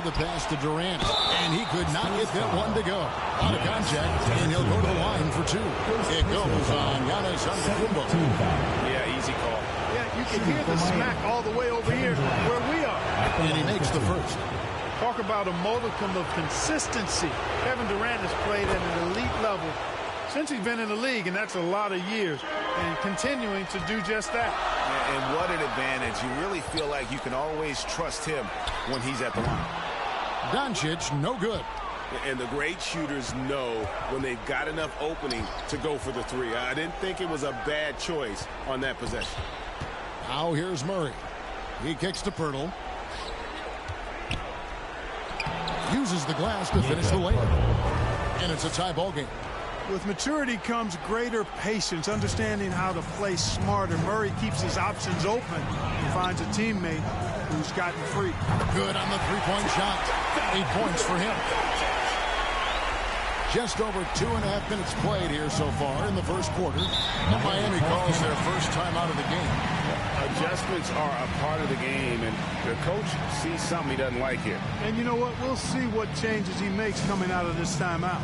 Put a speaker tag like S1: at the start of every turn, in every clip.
S1: the pass to Durant, and he could not get that one to go. Out of contact, and he'll go to the line for two. It goes on Giannis Antetokounmpo.
S2: Yeah, easy call.
S3: Yeah, you can hear the smack all the way over here where we are.
S1: And he makes the first.
S3: Talk about a modicum of consistency. Kevin Durant has played at an elite level since he's been in the league, and that's a lot of years, and continuing to do just that.
S2: Yeah, and what an advantage. You really feel like you can always trust him when he's at the line.
S1: Doncic, no good.
S2: And the great shooters know when they've got enough opening to go for the three. I didn't think it was a bad choice on that possession.
S1: Now here's Murray. He kicks to Pirtle. Uses the glass to finish the layup. And it's a tie ball game.
S3: With maturity comes greater patience, understanding how to play smarter. Murray keeps his options open and finds a teammate who's gotten free.
S1: Good on the three-point shot. 8 points for him. Just over 2.5 minutes played here so far in the first quarter. And Miami calls their first time out of the game.
S2: Adjustments are a part of the game, and the coach sees something he doesn't like here.
S3: And you know what? We'll see what changes he makes coming out of this timeout.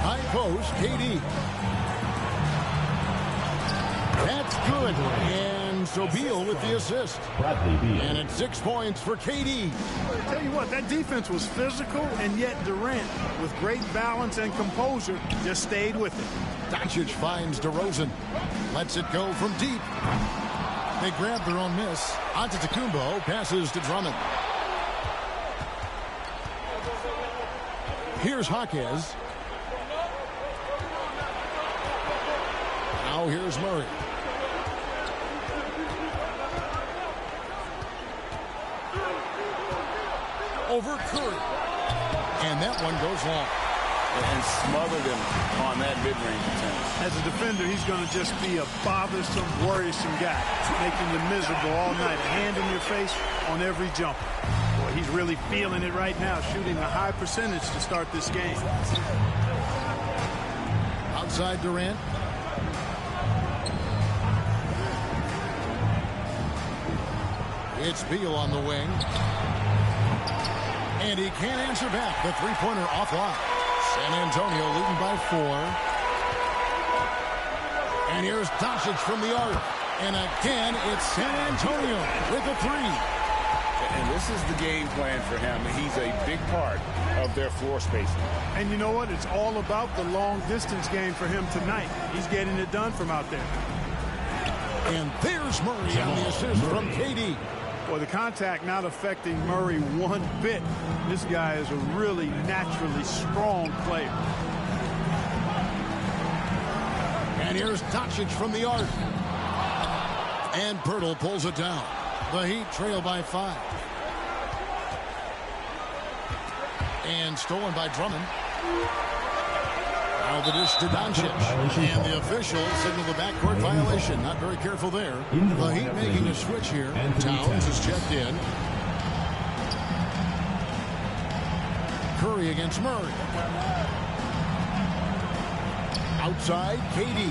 S1: High post, KD. That's good. And so Beal with the assist. And it's 6 points for KD.
S3: I tell you what, that defense was physical, and yet Durant, with great balance and composure, just stayed with it.
S1: Doncic finds DeRozan. Lets it go from deep. They grab their own miss. Antetokounmpo passes to Drummond. Here's Jaquez. Now here's Murray. Over Curry. And that one goes long.
S2: And smothered him on that mid-range attempt.
S3: As a defender, he's going to just be a bothersome, worrisome guy, making you miserable all night. A hand in your face on every jumper. Boy, he's really feeling it right now, shooting a high percentage to start this game.
S1: Outside Durant. It's Beal on the wing. And he can't answer back. The three-pointer offline. San Antonio leading by 4. And here's Doncic from the arc. And again, it's San Antonio with a 3.
S2: And this is the game plan for him. He's a big part of their floor spacing.
S3: And you know what? It's all about the long-distance game for him tonight. He's getting it done from out there.
S1: And there's Murray on the assist from KD.
S3: Well, the contact not affecting Murray one bit. This guy is a really naturally strong player.
S1: And here's Doncic from the arc. And Pirtle pulls it down. The Heat trail by 5. And stolen by Drummond. Now the dish to Doncic. And the official signaled the backcourt violation. Not very careful there. The Heat making a switch here. Towns is checked in. Curry against Murray. Outside, KD.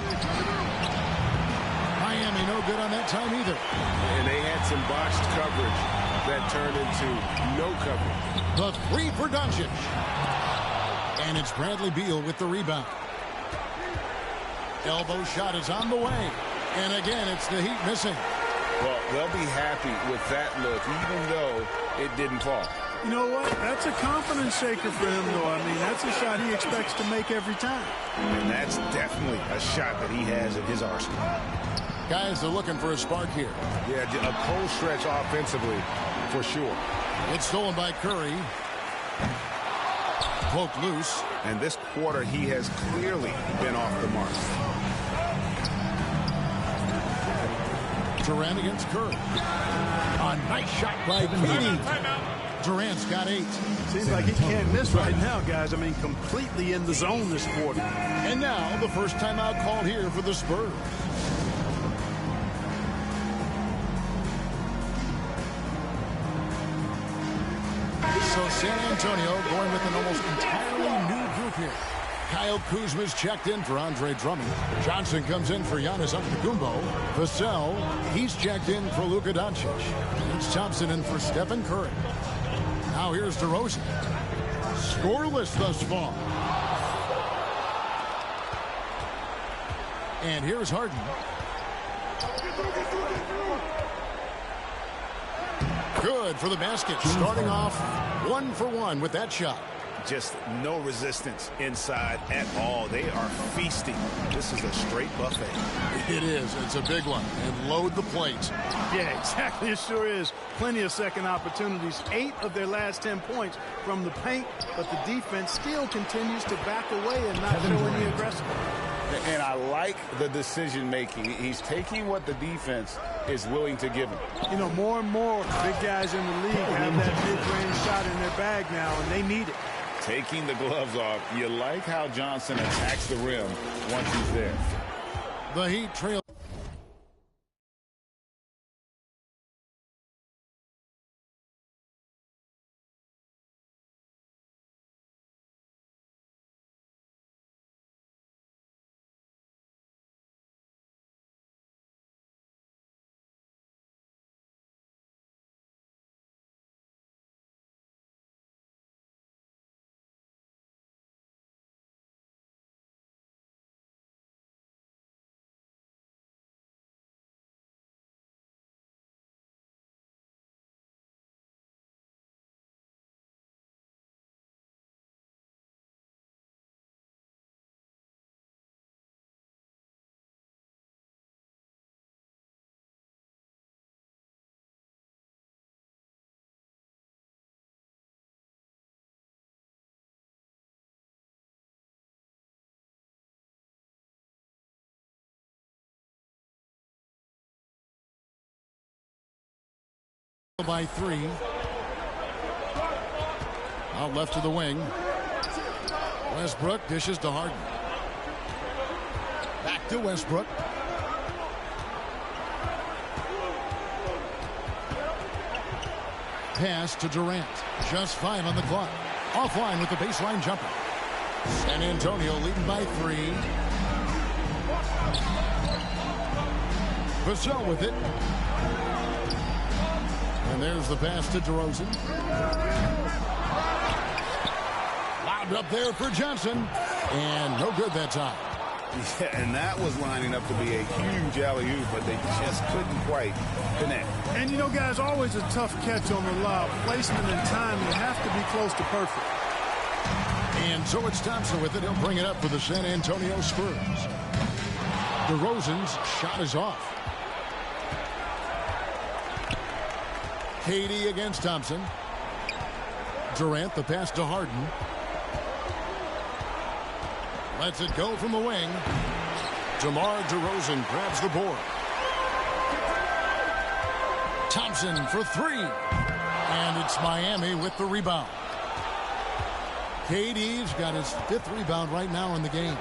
S1: Miami no good on that time either.
S2: And they had some botched coverage that turned into no coverage.
S1: The 3 for Doncic. And it's Bradley Beal with the rebound. Elbow shot is on the way. And again, it's the Heat missing.
S2: Well, they'll be happy with that look, even though it didn't fall.
S3: You know what? That's a confidence shaker for him, though. I mean, that's a shot he expects to make every time.
S2: And that's definitely a shot that he has in his arsenal.
S1: Guys are looking for a spark here.
S2: Yeah, a cold stretch offensively, for sure.
S1: It's stolen by Curry. Poked loose.
S2: And this quarter, he has clearly been off the mark.
S1: Durant against Curry. A nice shot by KD. Durant's got 8.
S3: Seems like he can't miss right now, guys. I mean, completely in the zone this quarter.
S1: And now the first timeout called here for the Spurs. So San Antonio going with an almost entirely new group here. Kyle Kuzma's checked in for Andre Drummond. Johnson comes in for Giannis Antetokounmpo. Vassell, he's checked in for Luka Doncic. It's Thompson in for Stephen Curry. Now here's DeRozan. Scoreless thus far. And here's Harden. Good for the basket. Starting off 1 for 1 with that shot.
S2: Just no resistance inside at all. They are feasting. This is a straight buffet.
S1: It is. It's a big one. And load the plate.
S3: Yeah, exactly. It sure is. Plenty of second opportunities. 8 of their last 10 points from the paint, but the defense still continues to back away and not show any aggression.
S2: And I like the decision-making. He's taking what the defense is willing to give him.
S3: You know, more and more big guys in the league have that mid-range shot in their bag now, and they need it.
S2: Taking the gloves off. You like how Johnson attacks the rim once he's there.
S1: The Heat trail. By 3. Out left to the wing. Westbrook dishes to Harden. Back to Westbrook. Pass to Durant. Just 5 on the clock. Offline with the baseline jumper. San Antonio leading by 3. Vassell with it. And there's the pass to DeRozan. Lobbed up there for Johnson. And no good that time.
S2: Yeah, and that was lining up to be a huge alley-oop, but they just couldn't quite connect.
S3: And, you know, guys, always a tough catch on the lob. Placement and time, you have to be close to perfect.
S1: And so it's Thompson with it. He'll bring it up for the San Antonio Spurs. DeRozan's shot is off. KD against Thompson. Durant, the pass to Harden. Lets it go from the wing. DeMar DeRozan grabs the board. Thompson for 3. And it's Miami with the rebound. KD's got his 5th rebound right now in the game.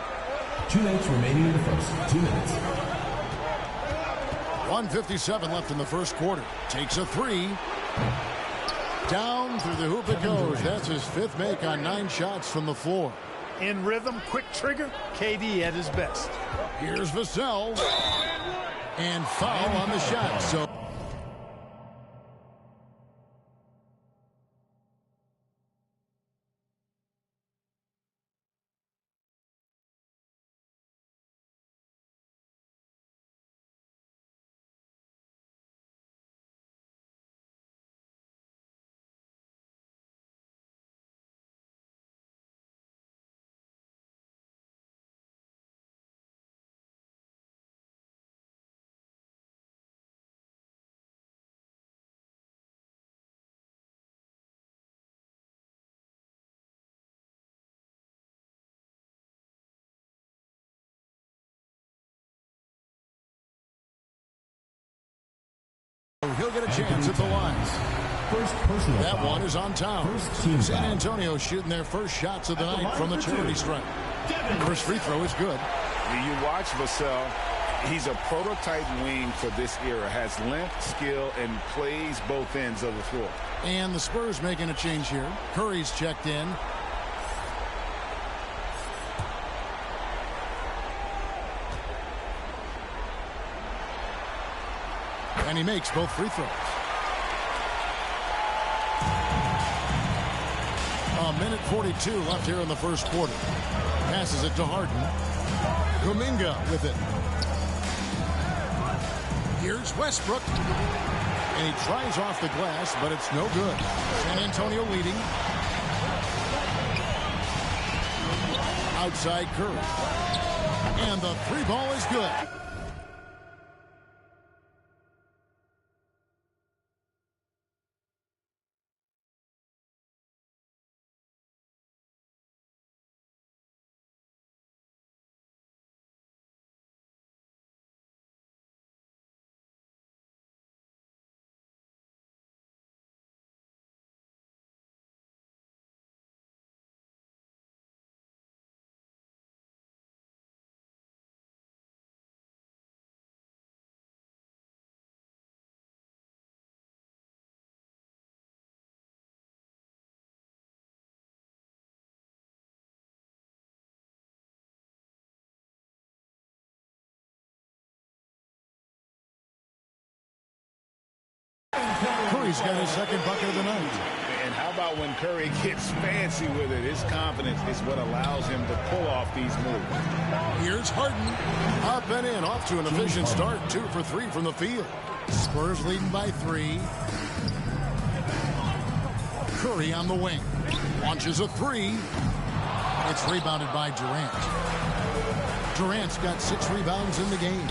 S4: 2 minutes remaining in the first. 2 minutes.
S1: 1:57 left in the first quarter. Takes a 3. Down through the hoop it goes. That's his 5th make on 9 shots from the floor.
S3: In rhythm, quick trigger, KD at his best.
S1: Here's Vassell. And foul on the shot. So he'll get a chance at the lines.
S4: First personal
S1: That
S4: foul.
S1: one is on Towns. San Antonio shooting their first shots of the night from the charity stripe. First free throw is good.
S2: You watch Vassell.
S5: He's a prototype wing for this era. Has length, skill, and plays both ends of the floor.
S1: And the Spurs making a change here. Curry's checked in. And he makes both free throws. A minute 42 left here in the first quarter. Passes it to Harden. Kuminga with it. Here's Westbrook. And he tries off the glass, but it's no good. San Antonio leading. Outside Curry. And the three ball is good. Curry's got his second bucket of the night.
S5: And how about when Curry gets fancy with it? His confidence is what allows him to pull off these moves.
S1: Here's Harden. Up and in. Off to an efficient start. 2 for 3 from the field. Spurs leading by 3. Curry on the wing. Launches a 3. It's rebounded by Durant. Durant's got 6 rebounds in the game.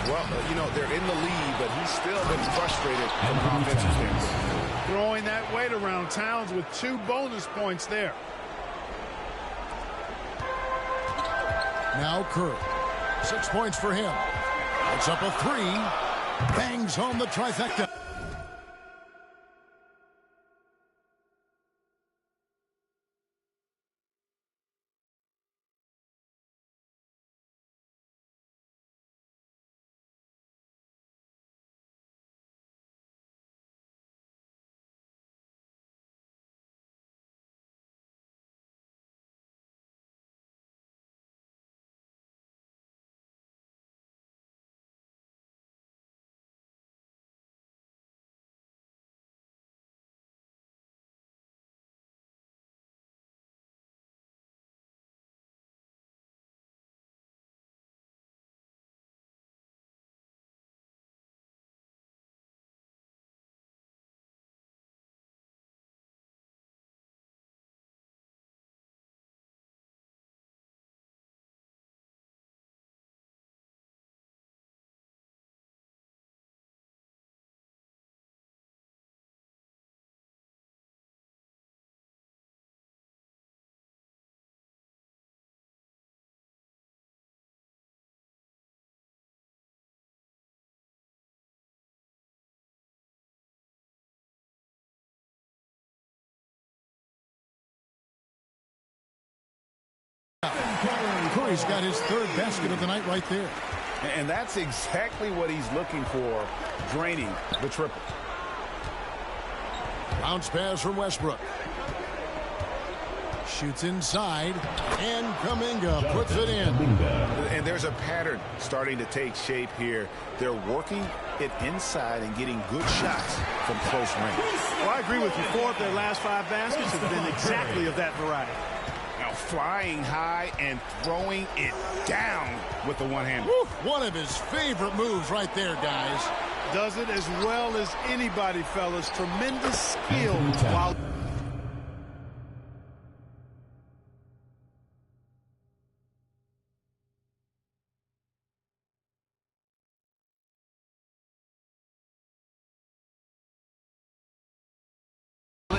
S5: Well, you know, they're in the lead, but he's still been frustrated from an offensive standpoint.
S3: Throwing that weight around. Towns with 2 bonus points there.
S1: Now Curry. 6 points for him. It's up a 3. Bangs home the trifecta. Curry's got his 3rd basket of the night right there.
S5: And that's exactly what he's looking for, draining the triple.
S1: Bounce pass from Westbrook. Shoots inside, and Kuminga puts it in.
S5: And there's a pattern starting to take shape here. They're working it inside and getting good shots from close range.
S3: Well, I agree with you. 4 of their last 5 baskets have been exactly of that variety.
S5: Now flying high and throwing it down with the one-hand.
S1: One of his favorite moves right there, guys.
S3: Does it as well as anybody, fellas. Tremendous skill while...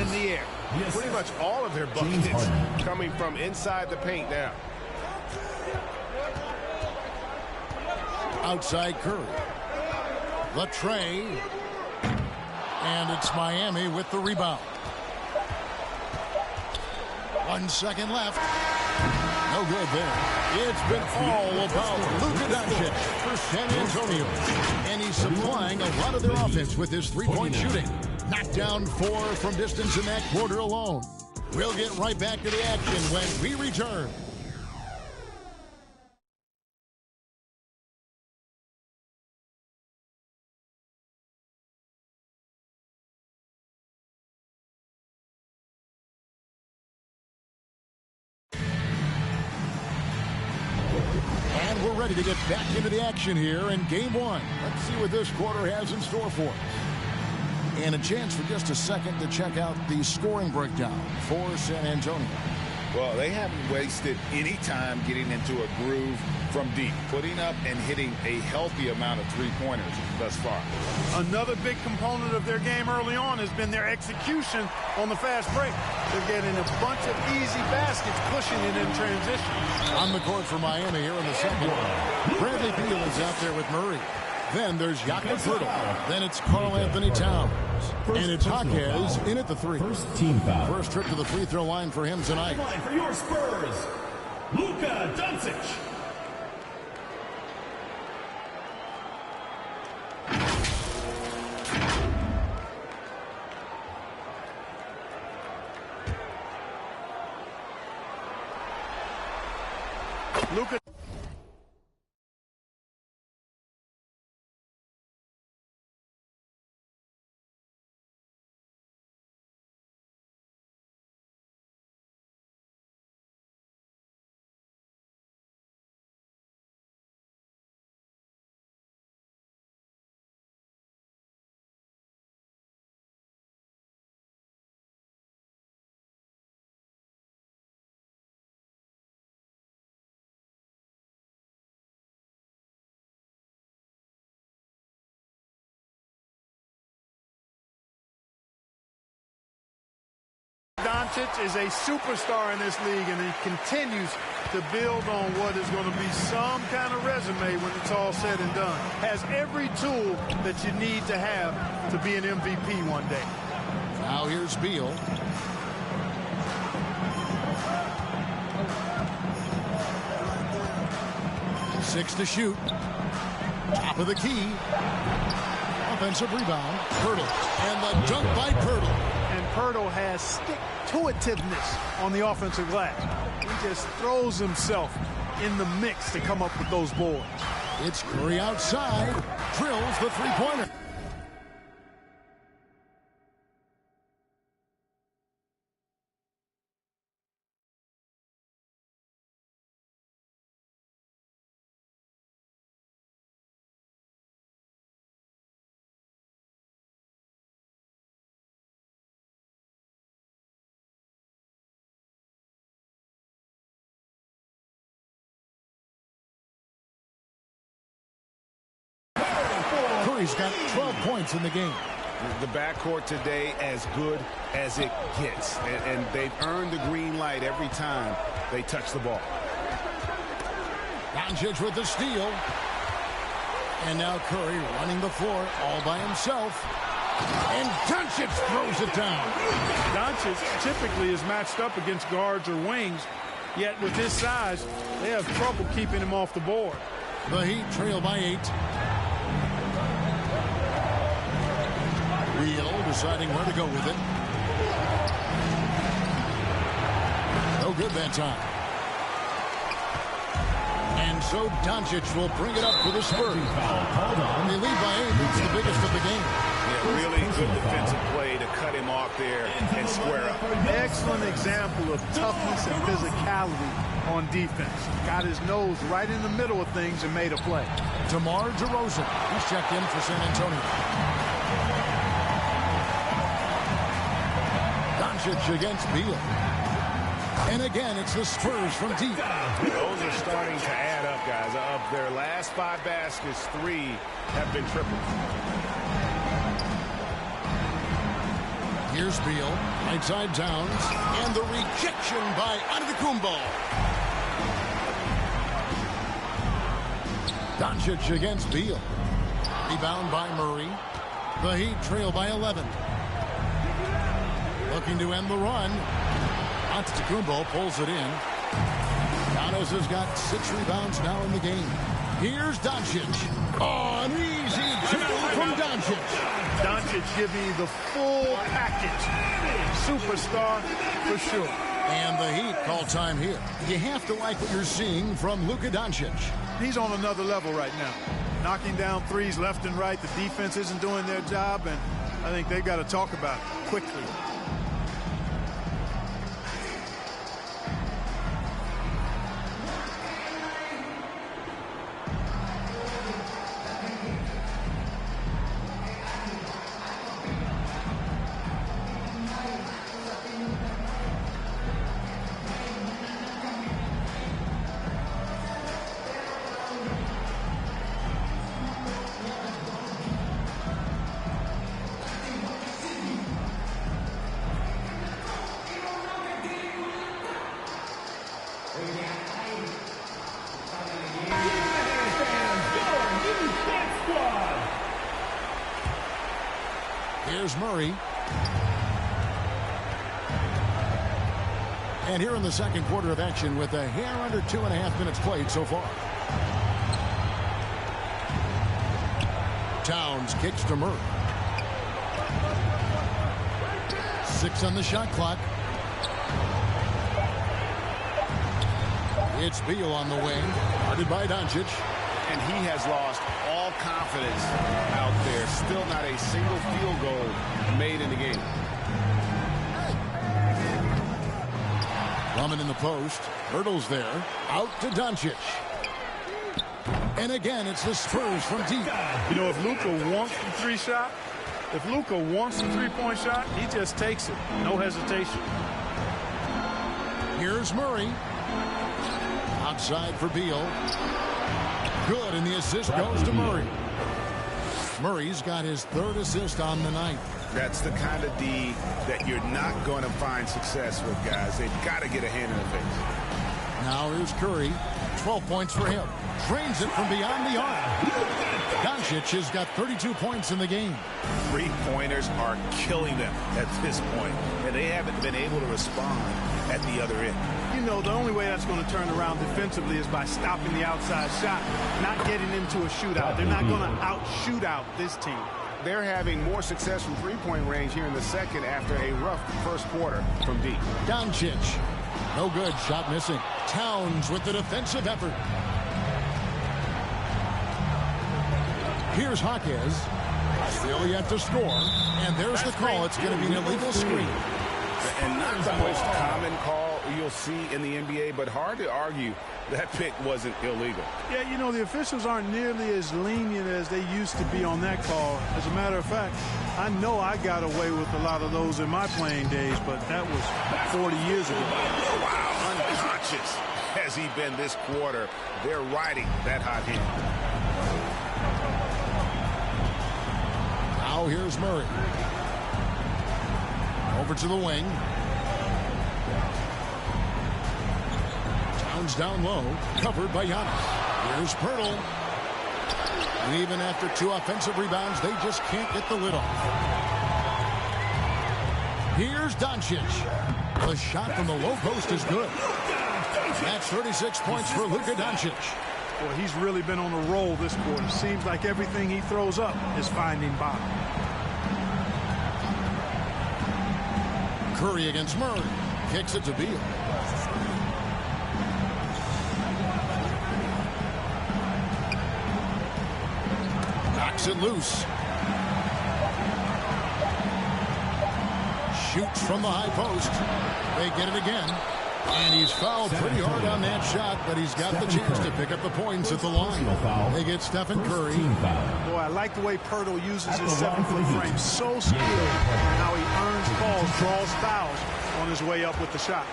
S3: in the air.
S2: Pretty much all of their buckets coming from inside the paint now.
S1: Outside Curry. The tray. And it's Miami with the rebound. 1 second left. No good there. It's been all about Luka Doncic for San Antonio. And he's supplying a lot of their offense with his three-point shooting. Knocked down 4 from distance in that quarter alone. We'll get right back to the action when we return. And we're ready to get back into the action here in Game 1. Let's see what this quarter has in store for us. And a chance for just a second to check out the scoring breakdown for San Antonio.
S5: Well, they haven't wasted any time getting into a groove from deep, putting up and hitting a healthy amount of three-pointers thus far.
S3: Another big component of their game early on has been their execution on the fast break. They're getting a bunch of easy baskets, pushing it in transition.
S1: On the court for Miami here in the second. Bradley Beal is out there with Murray. Then there's Jakob Poeltl. Then it's Karl-Anthony Towns. And it's Jaquez in at the 3.
S4: First team foul.
S1: First trip to the free throw line for him tonight.
S4: Line for your Spurs, Luka Doncic.
S3: Luka. Doncic is a superstar in this league, and he continues to build on what is going to be some kind of resume when it's all said and done. Has every tool that you need to have to be an MVP one day.
S1: Now here's Beal. Six to shoot. Top of the key. Offensive rebound. Poeltl. And the dunk by Poeltl.
S3: And Poeltl has stick-to-itiveness on the offensive glass. He just throws himself in the mix to come up with those boards.
S1: It's Curry outside. Drills the three-pointer. Curry's got 12 points in the game.
S5: The backcourt today as good as it gets. And they've earned the green light every time they touch the ball.
S1: Doncic with the steal. And now Curry running the floor all by himself. And Doncic throws it down.
S3: Doncic typically is matched up against guards or wings, yet with his size, they have trouble keeping him off the board.
S1: The Heat trail by 8. Beal deciding where to go with it. No good that time. And so Doncic will bring it up for the Spurs. They lead by 8. It's the biggest of the game.
S5: Yeah, really good defensive play to cut him off there and square up.
S3: Excellent example of toughness and physicality on defense. Got his nose right in the middle of things and made a play.
S1: DeMar DeRozan. He's checked in for San Antonio. Doncic against Beal. And again, it's the Spurs from deep.
S5: Those are starting to add up, guys. Of their last 5 baskets, 3 have been triples.
S1: Here's Beal. Right side Towns. And the rejection by Antetokounmpo. Doncic against Beal. Rebound by Murray. The Heat trail by 11. Looking to end the run. Antetokounmpo pulls it in. Giannis has got 6 rebounds now in the game. Here's Doncic. Oh, an easy two from Doncic.
S3: Doncic giving you the full package. Superstar for sure.
S1: And the Heat call time here. You have to like what you're seeing from Luka Doncic.
S3: He's on another level right now. Knocking down threes left and right. The defense isn't doing their job, and I think they've got to talk about it quickly.
S1: Here's Murray. And here in the second quarter of action with a hair under 2.5 minutes played so far. Towns kicks to Murray. 6 on the shot clock. It's Beal on the wing, guarded by Doncic.
S5: And he has lost all confidence out there. Still not a single field goal made in the game.
S1: Drummond in the post. Hurdles there. Out to Doncic. And again, it's the Spurs from deep.
S3: You know, if Luka wants the three-point shot, he just takes it. No hesitation.
S1: Here's Murray. Outside for Beal. Good, and the assist goes to Murray. Murray's got his 3rd assist on the night.
S5: That's the kind of D that you're not going to find success with, guys. They've got to get a hand in the face.
S1: Now here's Curry. 12 points for him. Drains it from beyond the arc. Doncic has got 32 points in the game.
S5: 3-pointers are killing them at this point, and they haven't been able to respond at the other end.
S3: You know, the only way that's going to turn around defensively is by stopping the outside shot, not getting into a shootout. They're not going to out-shoot out this team.
S5: They're having more success from three-point range here in the second after a rough first quarter from deep.
S1: Doncic. No good. Shot missing. Towns with the defensive effort. Here's Hawkins. Still yet to score. And there's the call. It's going to be an illegal screen.
S5: And not the most common call you'll see in the NBA, but hard to argue that pick wasn't illegal.
S3: Yeah, you know, the officials aren't nearly as lenient as they used to be on that call. As a matter of fact, I know I got away with a lot of those in my playing days, but that was 40 years ago.
S5: Wow, unconscious has he been this quarter. They're riding that hot hand.
S1: Now here's Murray. Over to the wing. Towns down low, covered by Giannis. Here's Pirtle. And even after 2 offensive rebounds, they just can't get the lid off. Here's Doncic. The shot from the low post is good. That's 36 points for Luka Doncic.
S3: Boy, he's really been on a roll this quarter. Seems like everything he throws up is finding bottom.
S1: Curry against Murray. Kicks it to Beal. Knocks it loose. Shoots from the high post. They get it again. And he's fouled pretty hard on that shot, but he's got the chance to pick up the points at the line. They get Stephen Curry.
S3: Boy, I like the way Pirtle uses his 7-foot frame. So skilled in how he earns calls, draws fouls on his way up with the shot.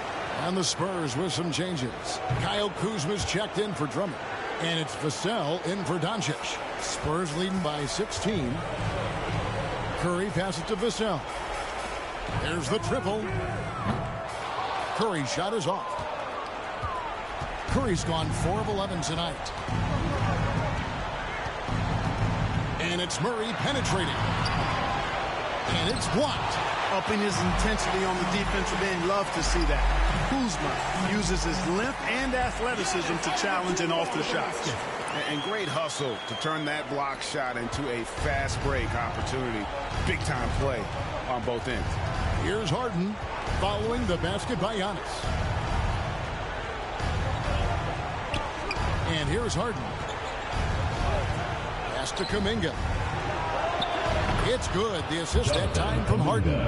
S1: And the Spurs with some changes. Kyle Kuzma's checked in for Drummond. And it's Vassell in for Doncic. Spurs leading by 16. Curry passes to Vassell. There's the triple. Curry's shot is off. Curry's gone 4 of 11 tonight. And it's Murray penetrating. And it's blocked.
S3: upping his intensity on the defensive end. Love to see that. Kuzma uses his length and athleticism to challenge and alter shots.
S2: And great hustle to turn that block shot into a fast break opportunity. Big time play on both ends.
S1: Here's Harden following the basket by Giannis. And here's Harden. Pass to Kuminga. It's good. The assist that time from Harden.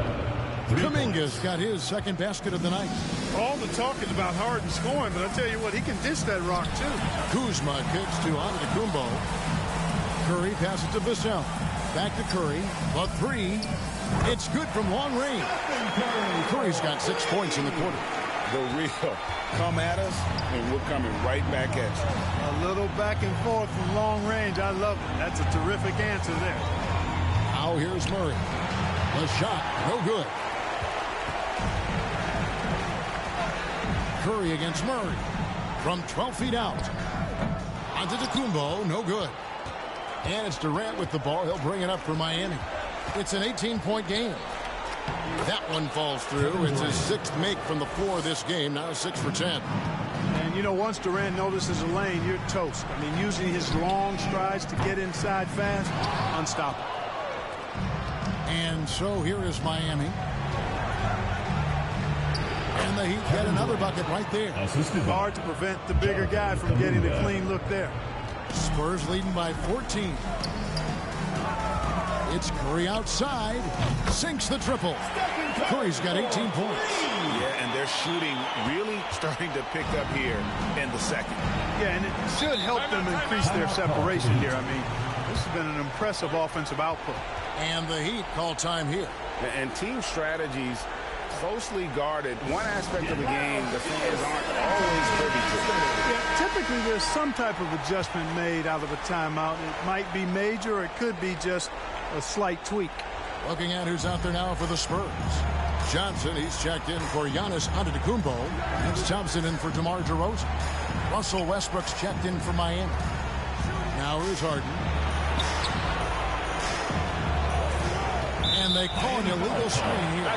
S1: Kuminga's got his second basket of the night.
S3: All the talk is about Harden scoring, but I tell you what, he can dish that rock too.
S1: Kuzma kicks to Antetokounmpo. Curry passes to Vassell. Back to Curry. The three. It's good from long range. Curry's got 6 points in the quarter.
S5: The real come at us, and we're coming right back at you.
S3: A little back and forth from long range. I love it. That's a terrific answer there.
S1: Now here's Murray. The shot, no good. Curry against Murray. From 12 feet out. Antetokounmpo, no good. And it's Durant with the ball. He'll bring it up for Miami. It's an 18-point game. That one falls through. It's his 6th make from the floor this game. Now 6 for 10.
S3: And, you know, once Durant notices a lane, you're toast. I mean, using his long strides to get inside fast, unstoppable.
S1: And so here is Miami. And the Heat get another bucket right there.
S3: Hard to prevent the bigger guy from getting a clean look there.
S1: Spurs leading by 14. It's Curry outside. Sinks the triple. Curry's got 18 points.
S5: Yeah, and they're shooting really starting to pick up here in the second.
S3: Yeah, and it should help them increase their separation here. I mean, this has been an impressive offensive output.
S1: And the Heat call time here.
S2: And team strategies closely guarded. One aspect of the game the fans aren't always privy to.
S3: Yeah, typically there's some type of adjustment made out of a timeout. It might be major, or it could be just a slight tweak.
S1: Looking at who's out there now for the Spurs. Johnson, he's checked in for Giannis Antetokounmpo. It's Thompson in for DeMar DeRozan. Russell Westbrook's checked in for Miami. Now here's Harden. And they call an illegal screen here.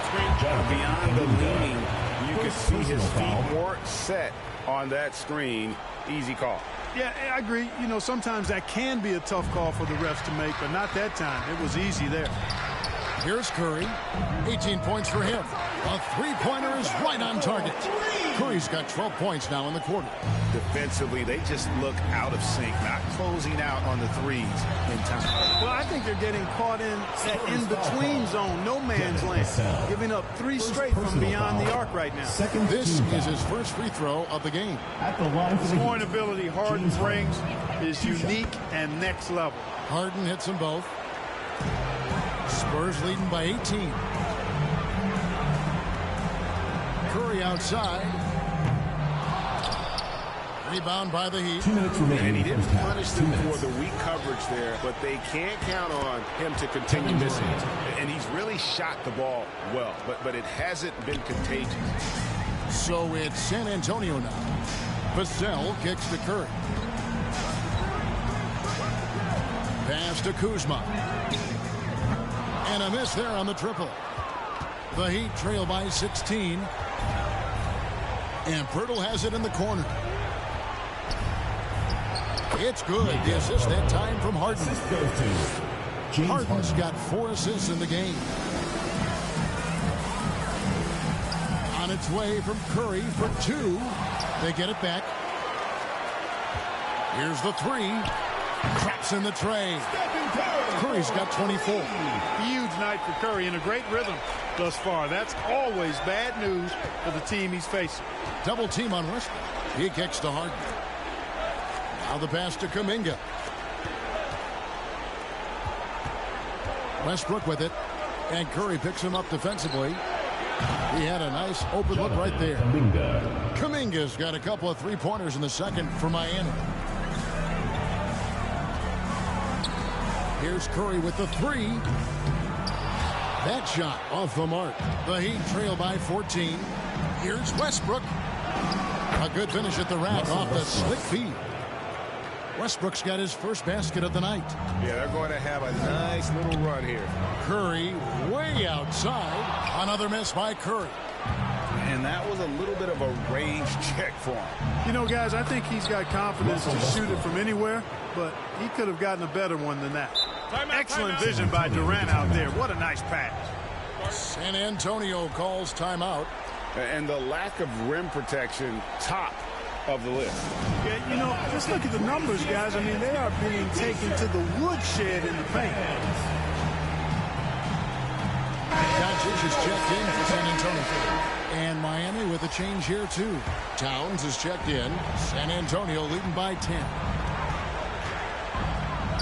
S2: Beyond the leaning, you can see his feet more set on that screen. Easy call.
S3: Yeah, I agree. You know, sometimes that can be a tough call for the refs to make, but not that time. It was easy there.
S1: Here's Curry. 18 points for him. A three-pointer is right on target. Curry's got 12 points now in the quarter.
S5: Defensively, they just look out of sync, not closing out on the threes in time.
S3: Well, I think they're getting caught in that in-between zone, no man's land, giving up 3 straight from beyond the arc right now.
S1: This is his first free throw of the game.
S3: The scoring ability Harden brings is unique and next level.
S1: Harden hits them both. Spurs leading by 18. Curry outside. Rebound by the Heat.
S4: 2 minutes remaining.
S2: And he didn't punish them for the weak coverage there, but they can't count on him to continue missing. And he's really shot the ball well, but it hasn't been contagious.
S1: So it's San Antonio now. Vassell kicks to Curry. Pass to Kuzma. And a miss there on the triple. The Heat trail by 16. And Pirtle has it in the corner. It's good. The assist that time from Harden. Harden's got 4 assists in the game. On its way from Curry for 2. They get it back. Here's the 3. Traps in the tray. Curry's got 24.
S3: Huge night for Curry and a great rhythm thus far. That's always bad news for the team he's facing.
S1: Double team on Westbrook. He kicks to Harden. Now the pass to Kuminga. Westbrook with it. And Curry picks him up defensively. He had a nice open look right there. Kuminga's got a couple of three-pointers in the second for Miami. Here's Curry with the 3. That shot off the mark. The Heat trail by 14. Here's Westbrook. A good finish at the rack off the slick feed. Westbrook's got his first basket of the night.
S2: Yeah, they're going to have a nice little run here.
S1: Curry way outside. Another miss by Curry.
S5: And that was a little bit of a range check for him.
S3: You know, guys, I think he's got confidence to shoot it from anywhere, but he could have gotten a better one than that. Excellent vision by Durant out there. What a nice pass.
S1: San Antonio calls timeout.
S5: And the lack of rim protection, top of the list.
S3: Yeah, you know, just look at the numbers, guys. I mean, they are being taken to the woodshed in the paint.
S1: Doncic is checked in for San Antonio. And Miami with a change here, too. Towns is checked in. San Antonio leading by 10.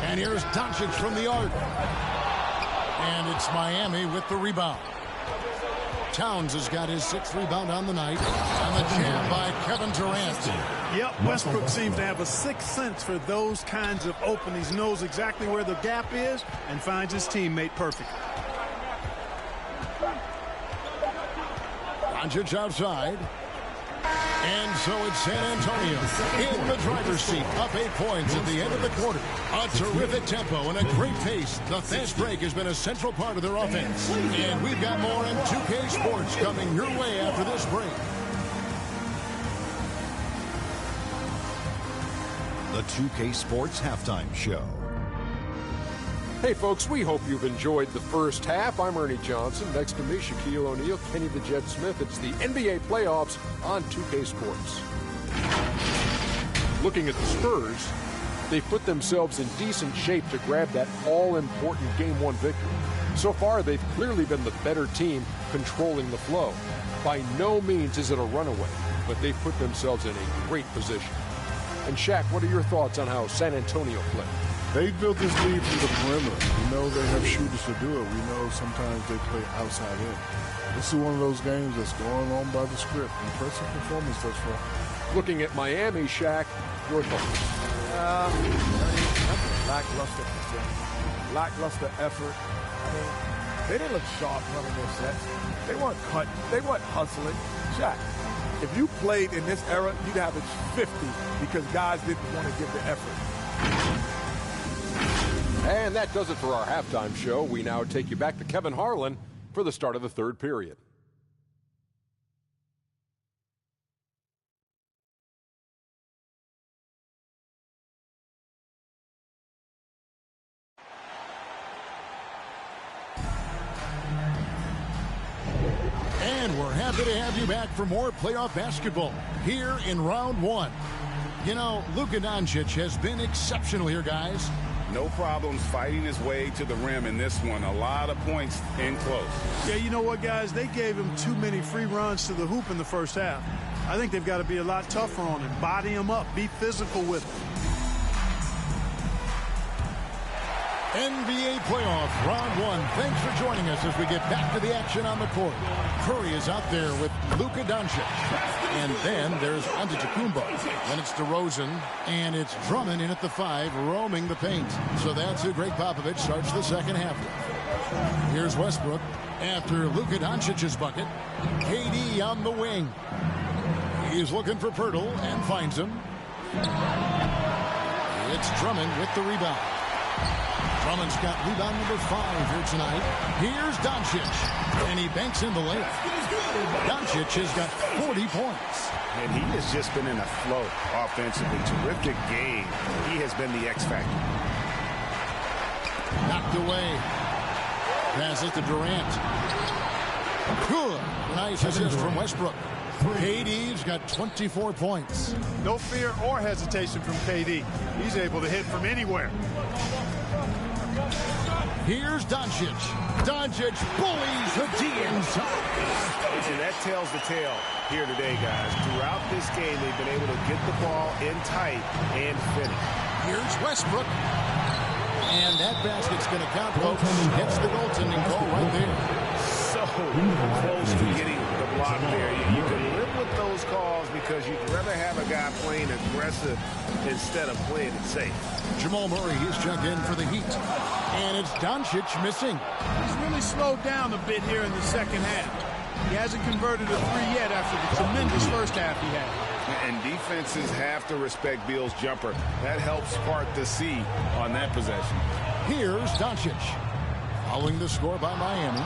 S1: And here's Doncic from the arc. And it's Miami with the rebound. Towns has got his 6th rebound on the night. And the jam by Kevin Durant.
S3: Yep, Westbrook seems to have a sixth sense for those kinds of openings. Knows exactly where the gap is and finds his teammate perfect.
S1: Doncic outside. And so it's San Antonio in the driver's seat, up 8 points at the end of the quarter. A terrific tempo and a great pace. The fast break has been a central part of their offense. And we've got more in 2K Sports coming your way after this break.
S6: The 2K Sports Halftime Show.
S7: Hey, folks, we hope you've enjoyed the first half. I'm Ernie Johnson. Next to me, Shaquille O'Neal, Kenny the Jet Smith. It's the NBA playoffs on 2K Sports. Looking at the Spurs, they've put themselves in decent shape to grab that all-important Game 1 victory. So far, they've clearly been the better team controlling the flow. By no means is it a runaway, but they've put themselves in a great position. And Shaq, what are your thoughts on how San Antonio played?
S8: They built this lead through the perimeter. We know they have shooters to do it. We know sometimes they play outside in. This is one of those games that's going on by the script. Impressive performance thus far.
S7: Looking at Miami, Shaq, your thoughts?
S9: Lackluster performance. Lackluster effort. I mean, they didn't look sharp running their sets. They weren't cutting. They weren't hustling. Shaq, if you played in this era, you'd average 50 because guys didn't want to give the effort.
S7: And that does it for our halftime show. We now take you back to Kevin Harlan for the start of the third period.
S1: And we're happy to have you back for more playoff basketball here in round 1. You know, Luka Doncic has been exceptional here, guys.
S5: No problems fighting his way to the rim in this one. A lot of points in close.
S3: Yeah, you know what, guys? They gave him too many free runs to the hoop in the first half. I think they've got to be a lot tougher on him. Body him up. Be physical with him.
S1: NBA playoff round 1. Thanks for joining us as we get back to the action on the court. Curry is out there with Luka Doncic. And then there's Antetokounmpo. Then it's DeRozan. And it's Drummond in at the 5, roaming the paint. So that's who Greg Popovich starts the second half with. Here's Westbrook after Luka Doncic's bucket. KD on the wing. He's looking for Pirtle and finds him. It's Drummond with the rebound. Drummond's got rebound number 5 here tonight. Here's Doncic, and he banks in the layup. Doncic has got 40 points.
S2: And he has just been in a flow offensively. Terrific game. He has been the X factor.
S1: Knocked away. Passes to Durant. Good. Nice assist from Westbrook. KD's got 24 points.
S3: No fear or hesitation from KD. He's able to hit from anywhere.
S1: Here's Doncic. Doncic bullies the D inside.
S2: And that tells the tale here today, guys. Throughout this game, they've been able to get the ball in tight and finish.
S1: Here's Westbrook. And that basket's going to count, folks. Gets the goaltending call right there.
S2: So close to getting the block there. You can live with those calls because you'd rather have a guy playing aggressive instead of playing it safe.
S1: Jamal Murray, he's checked in for the Heat. And it's Doncic missing.
S3: He's really slowed down a bit here in the second half. He hasn't converted a 3 yet after the tremendous first half he had.
S2: And defenses have to respect Beal's jumper. That helps part the C on that possession.
S1: Here's Doncic. Following the score by Miami.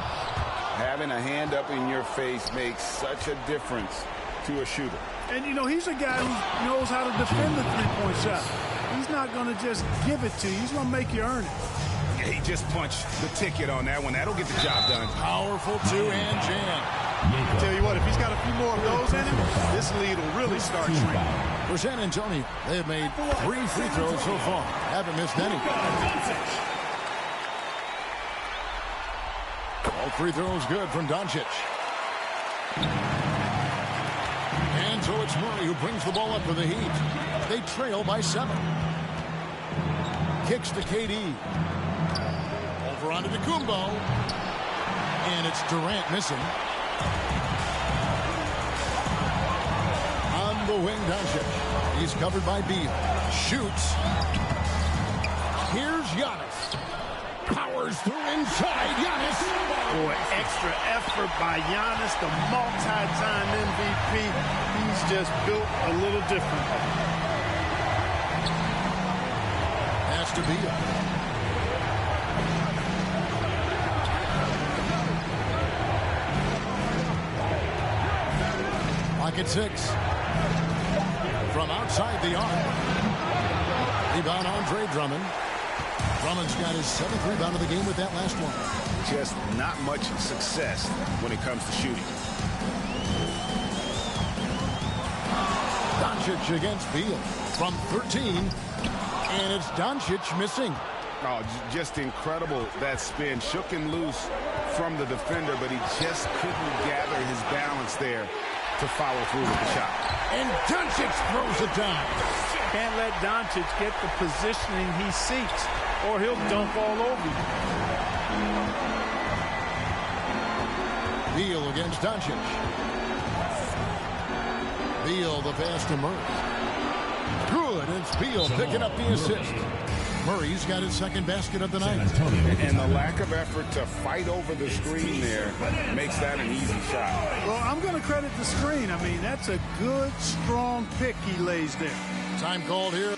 S2: Having a hand up in your face makes such a difference to a shooter.
S3: And, you know, he's a guy who knows how to defend the three-point shot. He's not going to just give it to you. He's going to make you earn it.
S2: He just punched the ticket on that one. That'll get the job done.
S1: Powerful two-hand jam.
S3: I tell you what, if he's got a few more of those in him, this lead will really start shrinking.
S1: For San Antonio, they have made 3 free throws so far. Haven't missed any. All free throws good from Doncic. And so it's Murray who brings the ball up for the Heat. They trail by 7. Kicks to KD. Over onto Kumbo. And it's Durant missing. On the wing, Doncic. He's covered by Beal. Shoots. Here's Giannis. Powers through inside. Giannis.
S3: Boy, extra effort by Giannis, the multi-time MVP. He's just built a little different.
S1: Has to Beal. Pocket 6. From outside the arc. Rebound Andre Drummond. Drummond's got his 7th rebound of the game with that last one.
S2: Just not much success when it comes to shooting.
S1: Doncic against Beal from 13. And it's Doncic missing.
S2: Oh, just incredible. That spin shook him loose from the defender, but he just couldn't gather his balance there to follow through with the shot.
S1: And Doncic throws it down.
S3: Can't let Doncic get the positioning he seeks, or he'll dump all over you.
S1: Beal against Doncic. Beal the pass to Murray. Good, it's Beal picking up the assist. Murray's got his 2nd basket of the night.
S2: And the lack of effort to fight over the screen there makes that an easy shot.
S3: Well, I'm going to credit the screen. I mean, that's a good, strong pick he lays there.
S1: Time called here.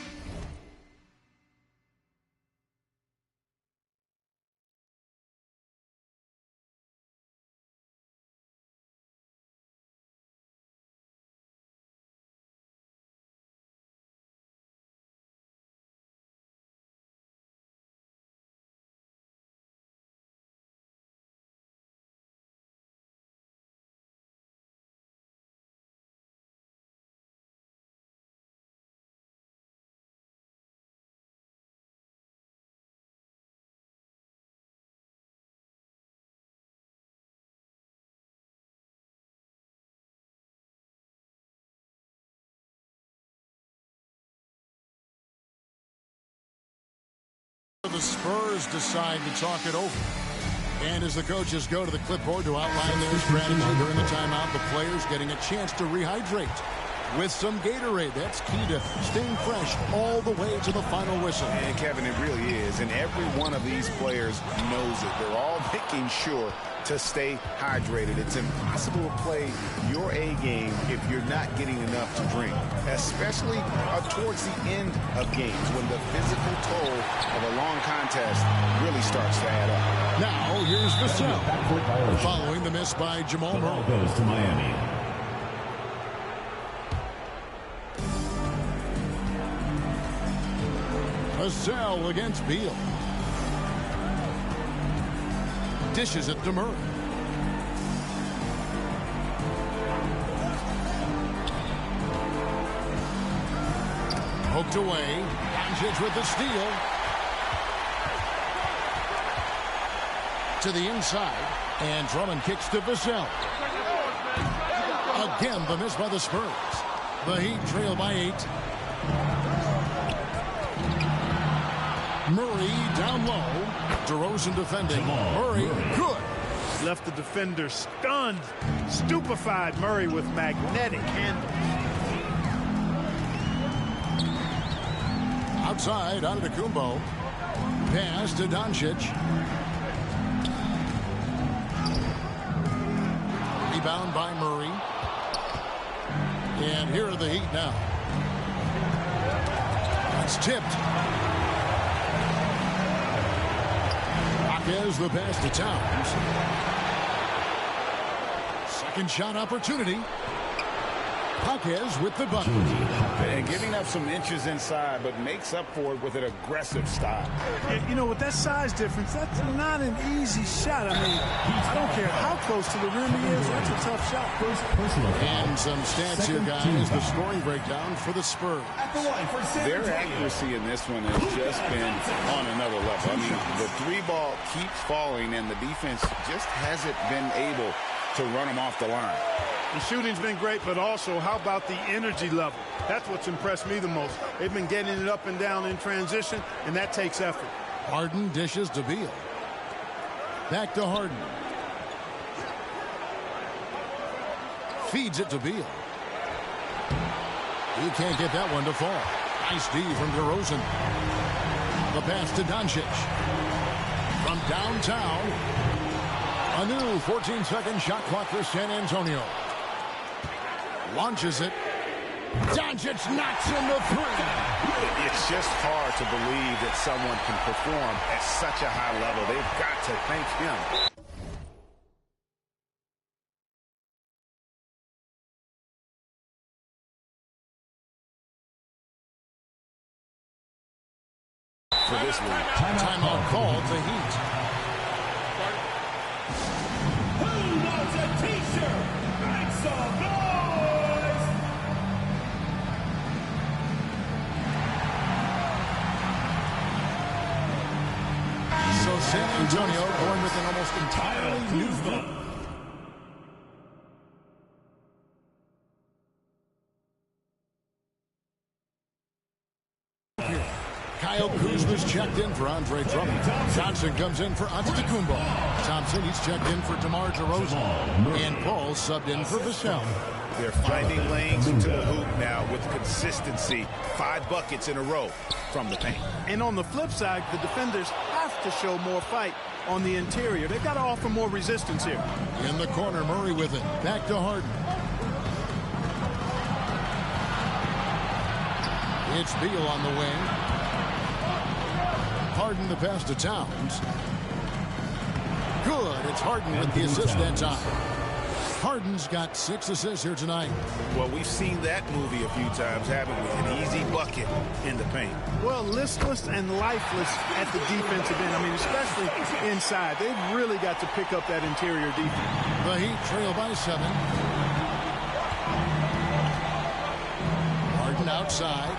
S1: The Spurs decide to talk it over. And as the coaches go to the clipboard to outline their strategy during the timeout, the players getting a chance to rehydrate with some Gatorade. That's key to staying fresh all the way to the final whistle.
S2: And Kevin, it really is. And every one of these players knows it. They're all making sure to stay hydrated. It's impossible to play your A game if you're not getting enough to drink, especially towards the end of games when the physical toll of a long contest really starts to add up.
S1: Now, here's Vassell following the miss by Jamal Murray.
S4: Goes to Miami.
S1: Vassell against Beal. Dishes it to Murray. Poked away. Doncic with the steal. To the inside. And Drummond kicks to Vassell. Again, the miss by the Spurs. The Heat trail by 8. Murray down low. DeRozan defending. Murray, good.
S3: Left the defender stunned, stupefied. Murray with magnetic handles.
S1: Outside, out of Kumbo. Pass to Doncic. Rebound by Murray. And here are the Heat now. It's tipped. Is the pass to Towns. Second shot opportunity. Jaquez with the bucket.
S5: And giving up some inches inside, but makes up for it with an aggressive stop.
S3: You know, with that size difference, that's not an easy shot. I mean, I don't care how close to the rim he is. That's a tough shot.
S1: And some stats here, guys. The scoring breakdown for the Spurs.
S5: Their accuracy in this one has just been on another level. I mean, the three ball keeps falling, and the defense just hasn't been able to run them off the line.
S3: The shooting's been great, but also how about the energy level? That's what's impressed me the most. They've been getting it up and down in transition, and that takes effort.
S1: Harden dishes to Beal. Back to Harden. Feeds it to Beal. He can't get that one to fall. Nice D from DeRozan. The pass to Doncic. From downtown. A new 14-second shot clock for San Antonio. Launches it. Doncic knocks in the three.
S5: It's just hard to believe that someone can perform at such a high level. They've got to thank him. For this one.
S1: Timeout called the Heat.
S4: Who wants a t-shirt? Make some noise!
S1: So San Antonio going with an almost entirely new look. Kyle Kuzma's checked in for Andre Drummond. Johnson comes in for Antetokounmpo. Thompson, he's checked in for DeMar DeRozan. And Paul subbed in for Vassell.
S5: They're finding lanes to the hoop now with consistency. 5 buckets in a row from the paint.
S3: And on the flip side, the defenders have to show more fight on the interior. They've got to offer more resistance here.
S1: In the corner, Murray with it. Back to Harden. It's Beal on the wing. Harden the pass to Towns. Good. It's Harden with the assist that time. Harden's got 6 assists here tonight.
S5: Well, we've seen that movie a few times, haven't we? An easy bucket in the paint.
S3: Well, listless and lifeless at the defensive end. I mean, especially inside. They've really got to pick up that interior defense.
S1: The Heat trail by 7. Harden outside.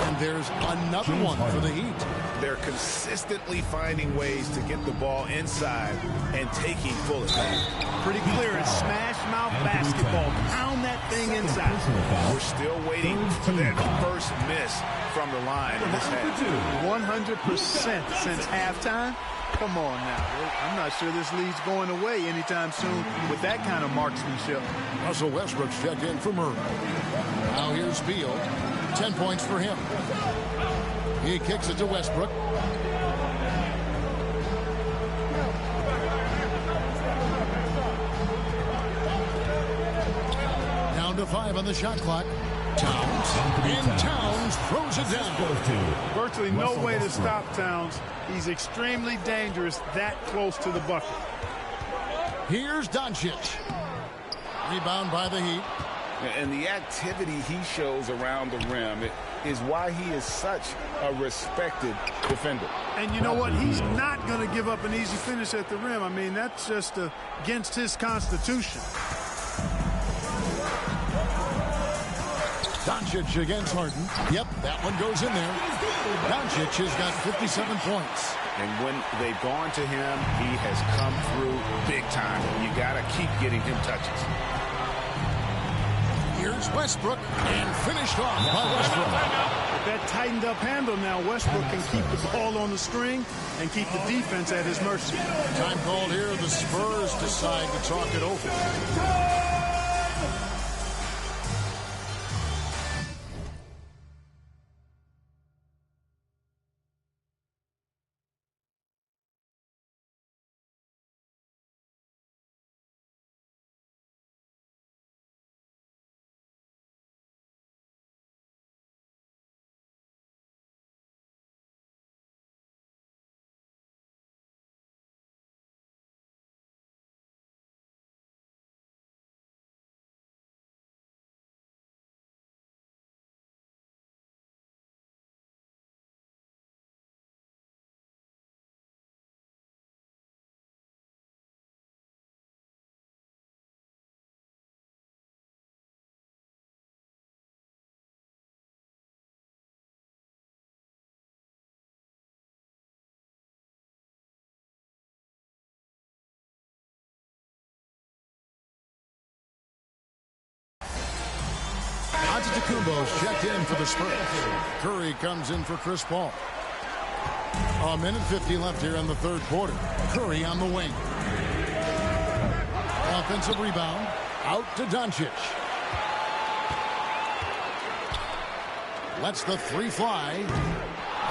S1: And there's another one for the Heat.
S5: They're consistently finding ways to get the ball inside and taking full advantage.
S3: Pretty clear. It's smash mouth basketball. Pound that thing inside.
S5: We're still waiting for that first miss from the line in this half.
S3: 100% since halftime. Come on now. I'm not sure this lead's going away anytime soon with that kind of marksmanship.
S1: Russell Westbrook's checked in for Murray. Now here's Beal. 10 points for him. He kicks it to Westbrook. Down to 5 on the shot clock. Towns. And Towns throws it down.
S3: Virtually no way to stop Towns. He's extremely dangerous that close to the bucket.
S1: Here's Doncic. Rebound by the Heat.
S5: And the activity he shows around the rim is why he is such a respected defender.
S3: And you know what? He's not going to give up an easy finish at the rim. I mean, that's just against his constitution.
S1: Doncic against Harden. Yep, that one goes in there. Doncic has got 57 points.
S5: And when they've gone to him, he has come through big time. You got to keep getting him touches.
S1: Here's Westbrook, and finished off by Westbrook.
S3: With that tightened up handle now, Westbrook can keep the ball on the string and keep the defense at his mercy.
S1: Time called here. The Spurs decide to talk it over. Antetokounmpo's checked in for the Spurs. Curry comes in for Chris Paul. A minute 50 left here in the third quarter. Curry on the wing. Offensive rebound. Out to Doncic. Lets the three fly.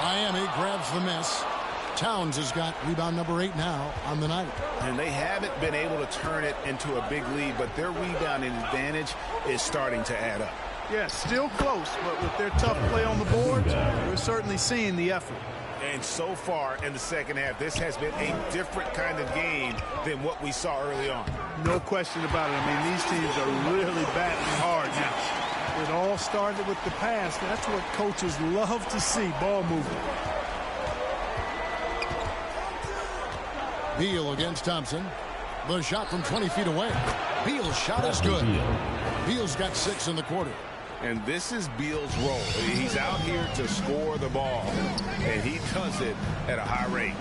S1: Miami grabs the miss. Towns has got rebound number 8 now on the night.
S2: And they haven't been able to turn it into a big lead, but their rebounding advantage is starting to add up.
S3: Yeah, still close, but with their tough play on the boards, we're certainly seeing the effort.
S2: And so far in the second half, this has been a different kind of game than what we saw early on.
S3: No question about it. I mean, these teams are really battling hard now. It all started with the pass. That's what coaches love to see, ball movement.
S1: Beal against Thompson. The shot from 20 feet away. Beal's shot is good. Beal's got 6 in the quarter.
S2: And this is Beal's role. He's out here to score the ball, and he does it at a high rate.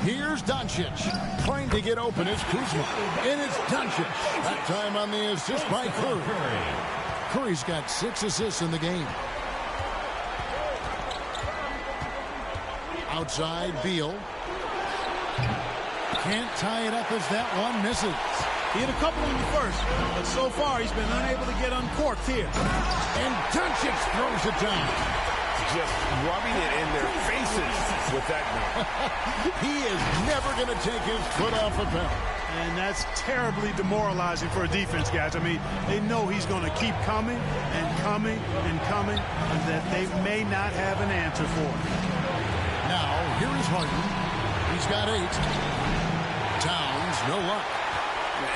S1: Here's Doncic. Trying to get open is Kuzma. And it's Doncic. That time on the assist by Curry. Curry's got 6 assists in the game. Outside, Beal. Can't tie it up as that one misses.
S3: He hit a couple in the first, but so far he's been unable to get uncorked here.
S1: And Doncic throws it down.
S2: Just rubbing it in their faces with that gun.
S1: He is never going to take his foot off the pedal.
S3: And that's terribly demoralizing for a defense, guys. I mean, they know he's going to keep coming and coming and coming, and that they may not have an answer for him.
S1: Now, here is Harden. He's got 8. Towns, no luck.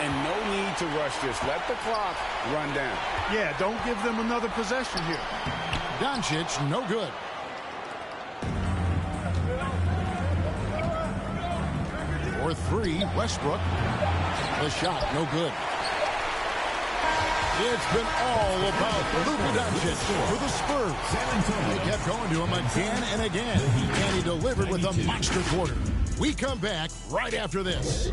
S5: And no need to rush this. Let the clock run down.
S3: Yeah, don't give them another possession here.
S1: Doncic, no good. For 3, Westbrook. The shot, no good. It's been all about Luka Doncic for the Spurs. They kept going to him again and again, and he delivered with a monster quarter. We come back right after this.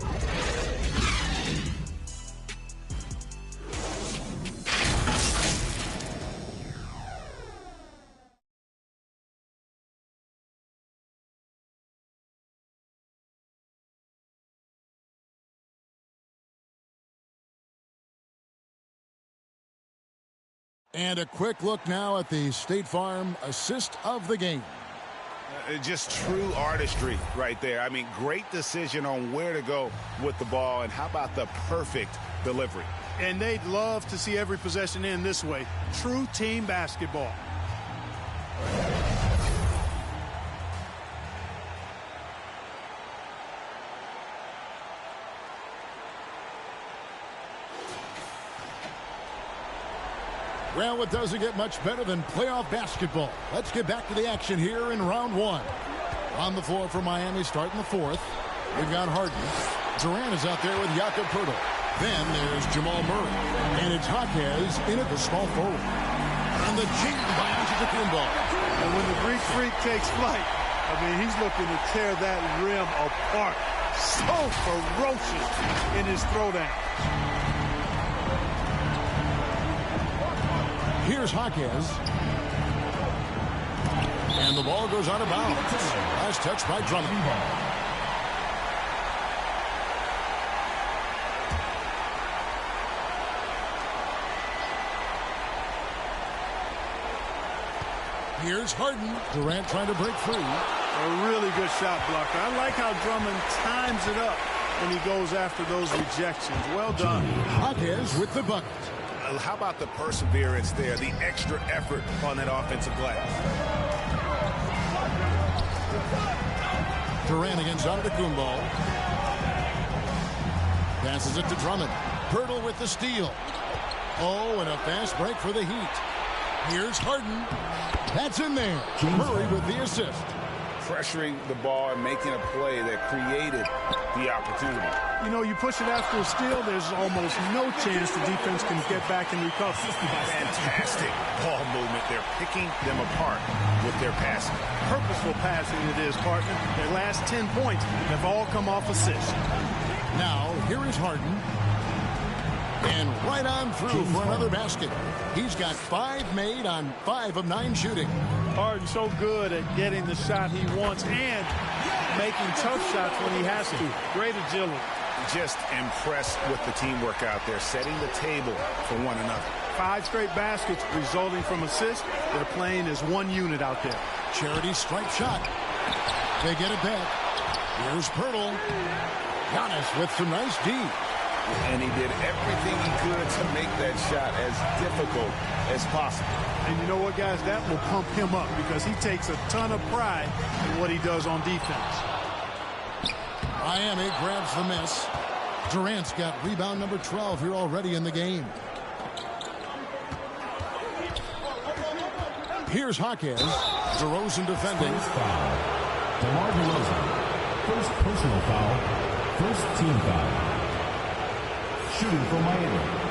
S1: And a quick look now at the State Farm assist of the game.
S2: Just true artistry right there. I mean, great decision on where to go with the ball, and how about the perfect delivery?
S3: And they'd love to see every possession end this way. True team basketball.
S1: Well, it doesn't get much better than playoff basketball. Let's get back to the action here in round 1. On the floor for Miami starting the 4th. We've got Harden. Durant is out there with Jakob Poeltl. Then there's Jamal Murray. And it's Jaquez in at the small forward. And the jing by Antetokounmpo.
S3: And when the Greek Freak takes flight, I mean, he's looking to tear that rim apart. So ferocious in his throwdown.
S1: Here's Jaquez. And the ball goes out of bounds. Last touch by Drummond. Here's Harden. Durant trying to break free.
S3: A really good shot blocker. I like how Drummond times it up when he goes after those rejections. Well done.
S1: Jaquez with the bucket.
S2: How about the perseverance there, the extra effort on that offensive glass?
S1: Durant against Antetokounmpo. Passes it to Drummond. Poeltl with the steal. Oh, and a fast break for the Heat. Here's Harden. That's in there. Murray with the assist.
S5: Pressuring the ball and making a play that created the opportunity.
S3: You know, you push it after a steal, there's almost no chance the defense can get back and recover.
S2: Fantastic ball movement. They're picking them apart with their passing.
S3: Purposeful passing it is, partner. Their last 10 points have all come off assists.
S1: Now, here is Harden. And right on through for another basket. He's got 5 made on 5 of 9 shooting.
S3: Harden's so good at getting the shot he wants and making tough shots when he has to. Great agility.
S2: Just impressed with the teamwork out there, setting the table for one another.
S3: 5 straight baskets resulting from assists. They're playing as one unit out there.
S1: Charity stripe shot. They get it back. Here's Pirtle. Giannis with some nice D.
S2: And he did everything he could to make that shot as difficult as possible.
S3: And you know what, guys? That will pump him up because he takes a ton of pride in what he does on defense.
S1: Miami grabs the miss. Durant's got rebound number 12 here already in the game. Here's Jaquez. DeRozan defending.
S4: First foul. DeMar DeRozan. First personal foul. First team foul. Shooting for Miami.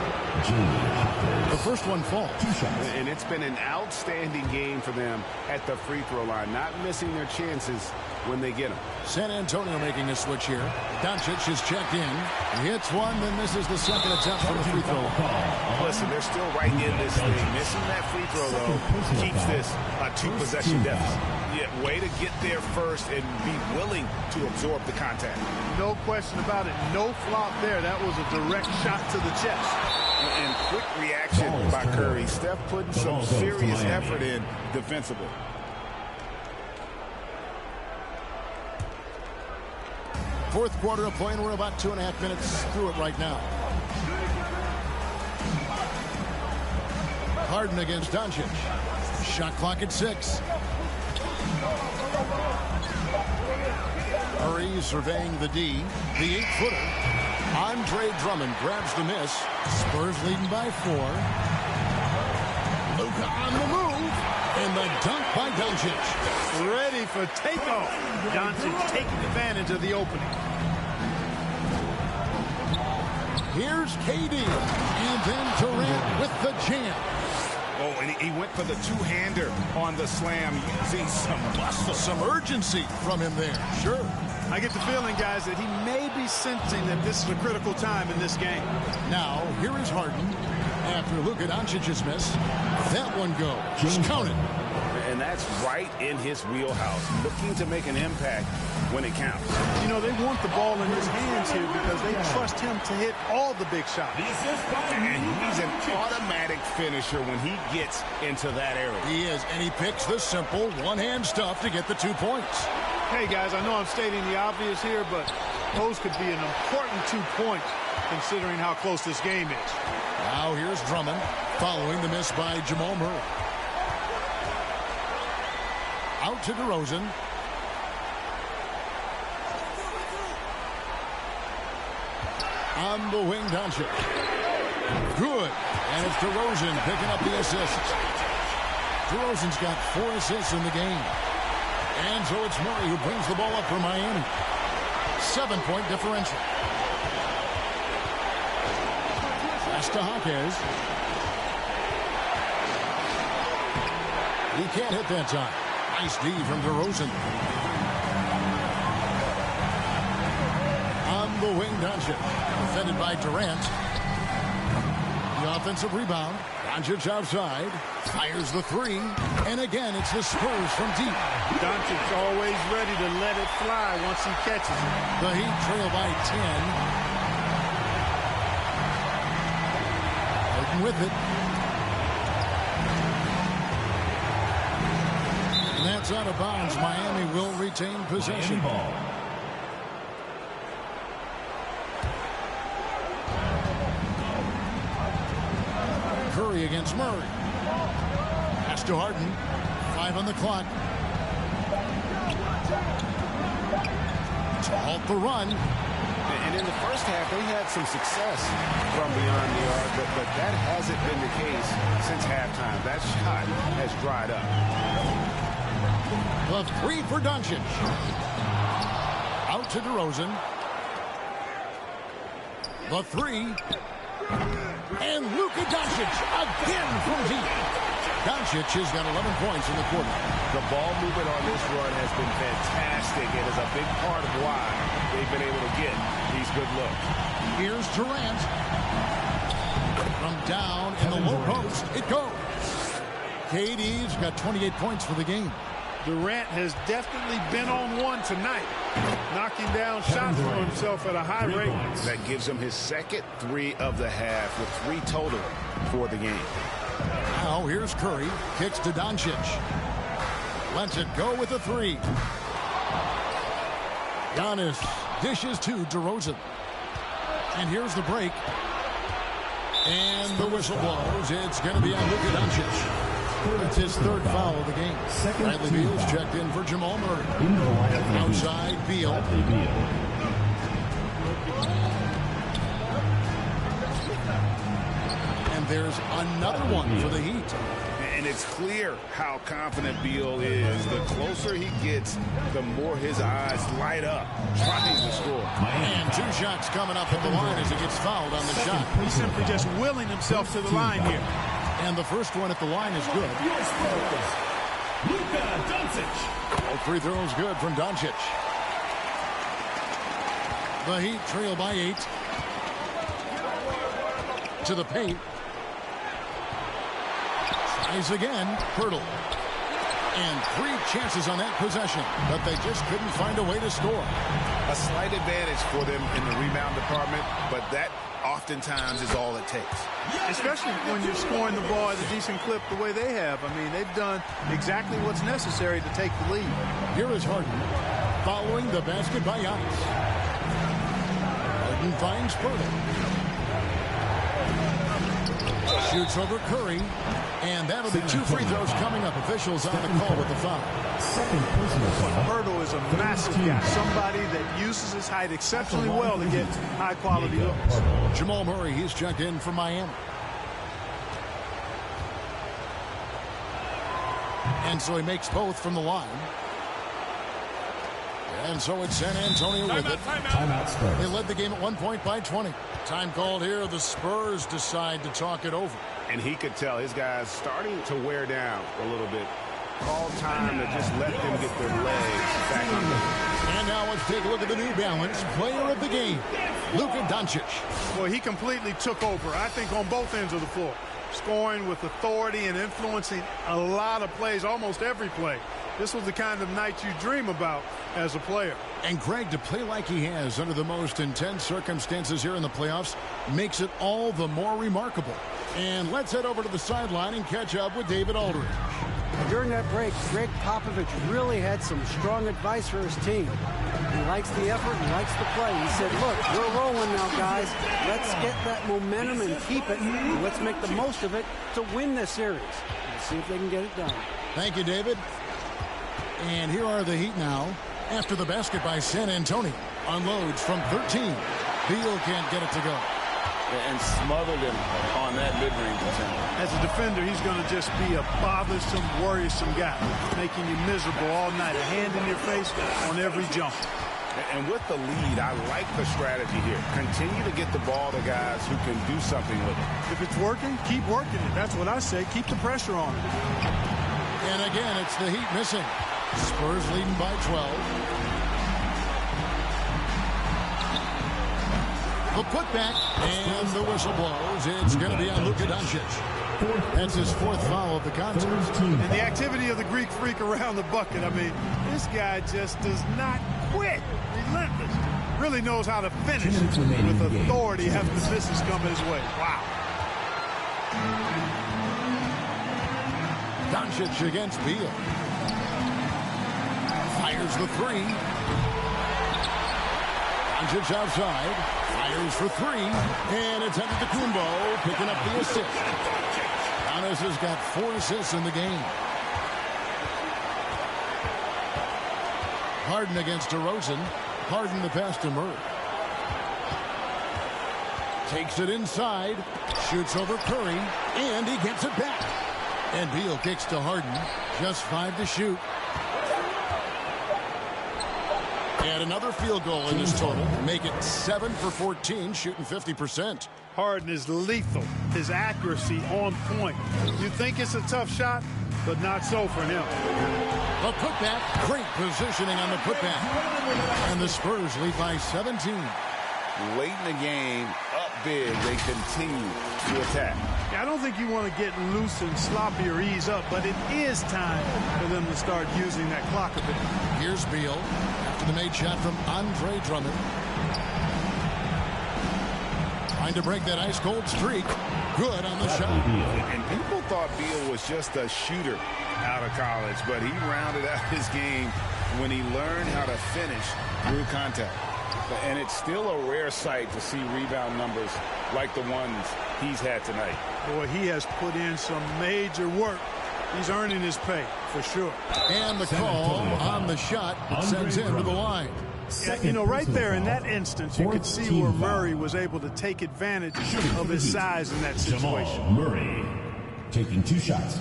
S1: The first one falls.
S4: 2 shots.
S2: And it's been an outstanding game for them at the free throw line, not missing their chances when they get them.
S1: San Antonio making a switch here. Doncic is checked in. He hits one, then misses the second attempt from the free throw line.
S2: Listen, they're still right in this thing. Missing that free throw, though, keeps this a 2-possession deficit. Yeah, way to get there first and be willing to absorb the contact.
S3: No question about it. No flop there. That was a direct shot to the chest.
S2: And quick reaction by Curry. Steph putting some serious effort in defensively.
S1: Fourth quarter of play, and we're about 2.5 minutes through it right now. Harden against Doncic. Shot clock at 6. Murray surveying the D. The 8-footer. Andre Drummond grabs the miss. Spurs leading by 4. Luka on the move. And the dunk by Doncic.
S3: Ready for takeoff. Doncic taking advantage of the opening.
S1: Here's KD. And then Durant with the jam.
S2: Oh, and he went for the two-hander on the slam, using some muscle.
S1: Some urgency from him there. Sure.
S3: I get the feeling, guys, that he may be sensing that this is a critical time in this game.
S1: Now, here is Harden. After Luka Doncic's miss, that one goes. Just count it.
S2: And that's right in his wheelhouse, looking to make an impact when it counts.
S3: You know, they want the ball in his hands here because they trust him to hit all the big shots.
S2: And he's an automatic finisher when he gets into that area.
S1: He is, and he picks the simple one-hand stuff to get the 2 points.
S3: Hey, guys, I know I'm stating the obvious here, but those could be an important 2 points considering how close this game is.
S1: Now here's Drummond following the miss by Jamal Murray. Out to DeRozan. On the wing, Doncic. Good. And it's DeRozan picking up the assists. DeRozan's got 4 assists in the game. And so it's Murray who brings the ball up for Miami. 7-point differential. Pass to Jaquez. He can't hit that time. Nice D from DeRozan. On the wing, Doncic. Defended by Durant. The offensive rebound. Doncic outside. Fires the 3. And again, it's the Spurs from deep.
S3: Doncic's always ready to let it fly once he catches it.
S1: The Heat trail by 10. Harden with it. And that's out of bounds. Miami will retain possession.
S4: Ball.
S1: Curry against Murray. Pass to Harden. 5 on the clock. To halt the run.
S2: And in the first half, they had some success from beyond the arc, but that hasn't been the case since halftime. That shot has dried up.
S1: The 3 for Doncic. Out to DeRozan. The 3. And Luka Doncic again from deep. Doncic has got 11 points in the quarter.
S2: The ball movement on this run has been fantastic. It is a big part of why they've been able to get these good looks.
S1: Here's Durant. down in the low post. It goes. KD's got 28 points for the game.
S3: Durant has definitely been on one tonight, knocking down shots for himself at a high rate.
S2: That gives him his second 3 of the half with 3 total for the game.
S1: Now here's Curry. Kicks to Doncic. Lets it go with a 3. Giannis dishes to DeRozan. And here's the break. And the whistle blows. It's going to be on Luka Doncic. That's his 3rd foul of the game. Bradley Beal's checked in for Jamal Murray. Outside, Beal. And there's another one for the Heat.
S2: And it's clear how confident Beal is. The closer he gets, the more his eyes light up trying to score.
S1: And 2 shots coming up at the line as he gets fouled on the shot.
S3: He's simply just willing himself to the line here.
S1: And the first one at the line is good.
S4: Luka Doncic.
S1: All free throws good from Doncic. The Heat trail by 8. To the paint. Tries again. Hurdle. And 3 chances on that possession, but they just couldn't find a way to score.
S2: A slight advantage for them in the rebound department, but that oftentimes is all it takes.
S3: Especially when you're scoring the ball at a decent clip the way they have. I mean, they've done exactly what's necessary to take the lead.
S1: Here is Harden following the basket by Giannis. Harden finds Pirtle. Shoots over Curry. And that'll be 2 free throws coming up. Officials on the call with the foul.
S3: Pirtle is a massive guy. Somebody that uses his height exceptionally well to get high-quality looks.
S1: Jamal Murray, he's checked in for Miami. And so he makes both from the line. And so it's San Antonio with it.
S4: Timeout.
S1: They led the game at 1 point by 20. Time called here. The Spurs decide to talk it over.
S2: And he could tell his guys starting to wear down a little bit. Call time to just let them get their legs back on them.
S1: And now let's take a look at the New Balance player of the game, Luka Doncic.
S3: Well, he completely took over, I think, on both ends of the floor. Scoring with authority and influencing a lot of plays, almost every play. This was the kind of night you dream about as a player.
S1: And Greg, to play like he has under the most intense circumstances here in the playoffs makes it all the more remarkable. And let's head over to the sideline and catch up with David Aldridge.
S10: During that break, Greg Popovich really had some strong advice for his team. He likes the effort, he likes the play. He said, look, we're rolling now, guys. Let's get that momentum and keep it. And let's make the most of it to win this series. Let's see if they can get it done.
S1: Thank you, David. And here are the Heat now. After the basket by San Antonio. Unloads from 13. Beal can't get it to go.
S5: And smothered him on that mid-range attempt.
S3: As a defender, he's going to just be a bothersome, worrisome guy, making you miserable all night, a hand in your face on every jump.
S2: And with the lead, I like the strategy here. Continue to get the ball to guys who can do something with it.
S3: If it's working, keep working it. That's what I say. Keep the pressure on it.
S1: And again, it's the Heat missing. Spurs leading by 12. The putback, and the whistle blows. It's going to be on Luka Doncic. That's his 4th foul of the contest.
S3: And the activity of the Greek freak around the bucket. I mean, this guy just does not quit. Relentless. Really knows how to finish with authority after the misses come his way. Wow.
S1: Doncic against Beal. Fires the 3. Doncic outside. Fires for 3, and it's Antetokounmpo picking up the assist. Giannis has got 4 assists in the game. Harden against DeRozan. Harden the pass to Murray. Takes it inside, shoots over Curry, and he gets it back. And Beal kicks to Harden. Just 5 to shoot. And another field goal in this total. Make it 7 for 14, shooting 50%.
S3: Harden is lethal. His accuracy on point. You think it's a tough shot, but not so for him.
S1: The putback, great positioning on the putback. And the Spurs lead by 17.
S2: Late in the game, up big, they continue to attack.
S3: I don't think you want to get loose and sloppy or ease up, but it is time for them to start using that clock a bit.
S1: Here's Beal after the made shot from Andre Drummond. Trying to break that ice-cold streak. Good on the shot.
S5: And people thought Beal was just a shooter out of college, but he rounded out his game when he learned how to finish through contact. And it's still a rare sight to see rebound numbers like the ones he's had tonight.
S3: Boy, he has put in some major work. He's earning his pay, for sure.
S1: And the call on the shot sends him to the line.
S3: Yeah, you know, right there in that instance, you could see where Murray was able to take advantage of his size in that situation.
S4: Jamal Murray taking 2 shots.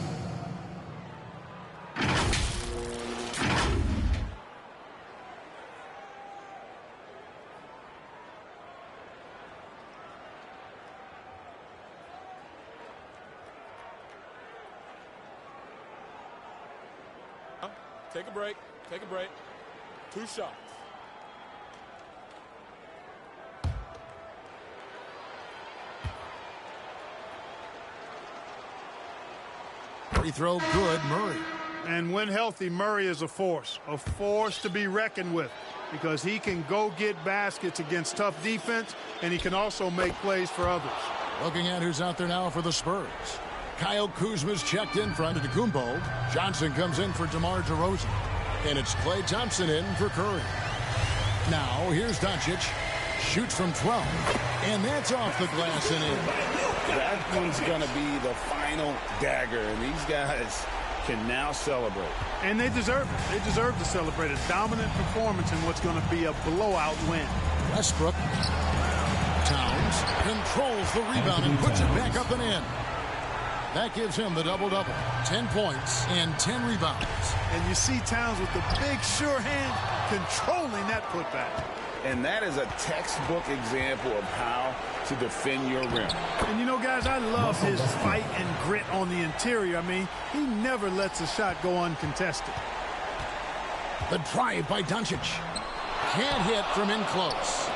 S11: Take a break. Take a break. 2 shots.
S1: Free throw good, Murray.
S3: And when healthy, Murray is a force to be reckoned with, because he can go get baskets against tough defense, and he can also make plays for others.
S1: Looking at who's out there now for the Spurs. Kyle Kuzma's checked in for Antetokounmpo. Johnson comes in for DeMar DeRozan. And it's Klay Thompson in for Curry. Now, here's Doncic. Shoots from 12. And that's off the glass and in.
S5: That one's going to be the final dagger, and these guys can now celebrate.
S3: And they deserve it. They deserve to celebrate a dominant performance in what's going to be a blowout win.
S1: Westbrook. Towns controls the rebound and puts it back up and in. That gives him the double-double. 10 points and 10 rebounds.
S3: And you see Towns with the big, sure hand controlling that putback.
S5: And that is a textbook example of how to defend your rim.
S3: And, you know, guys, I love his fight and grit on the interior. I mean, he never lets a shot go uncontested.
S1: The drive by Doncic. Can't hit from in close.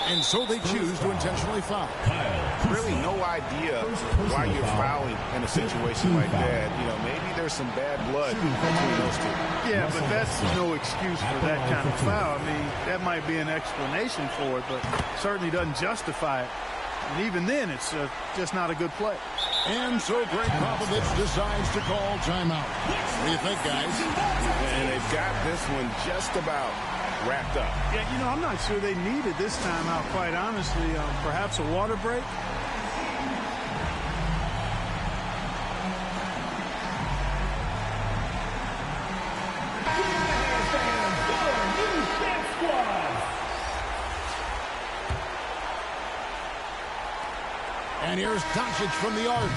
S1: And so they choose to intentionally foul.
S5: Really no idea why you're fouling in a situation like that. You know, maybe there's some bad blood between those two.
S3: Yeah, but that's no excuse for that kind of foul. I mean, that might be an explanation for it, but certainly doesn't justify it. And even then, it's just not a good play.
S1: And so Greg Popovich decides to call timeout. What do you think, guys?
S5: And they've got this one just about wrapped up.
S3: Yeah, you know, I'm not sure they needed this timeout, quite honestly. Perhaps a water break?
S1: And here's Doncic from the arc,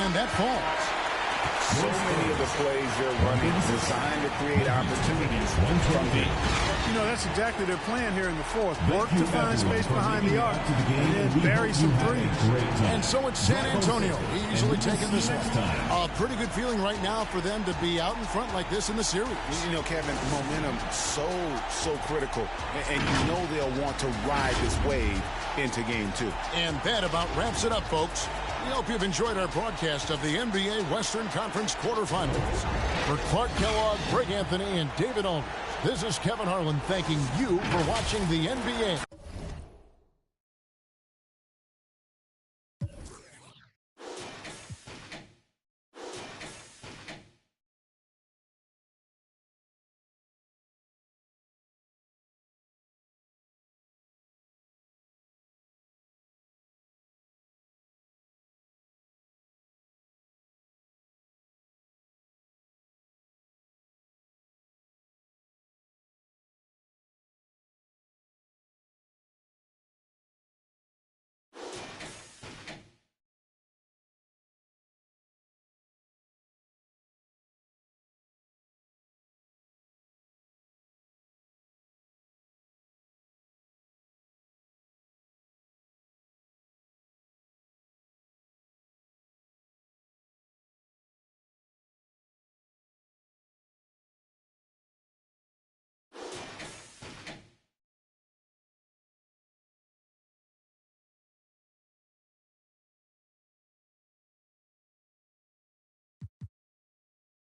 S1: and that falls.
S5: So many of the plays they're running designed to create opportunities from deep.
S3: You know, that's exactly their plan here in the fourth. Work to find space behind the arc and then bury some threes.
S1: And so it's San Antonio easily taking this one. A pretty good feeling right now for them to be out in front like this in the series.
S5: You know, Kevin, momentum so critical. And you know they'll want to ride this wave into game 2.
S1: And that about wraps it up, folks. We hope you've enjoyed our broadcast of the NBA Western Conference quarterfinals. For Clark Kellogg, Greg Anthony, and David Aldridge, this is Kevin Harlan thanking you for watching the NBA.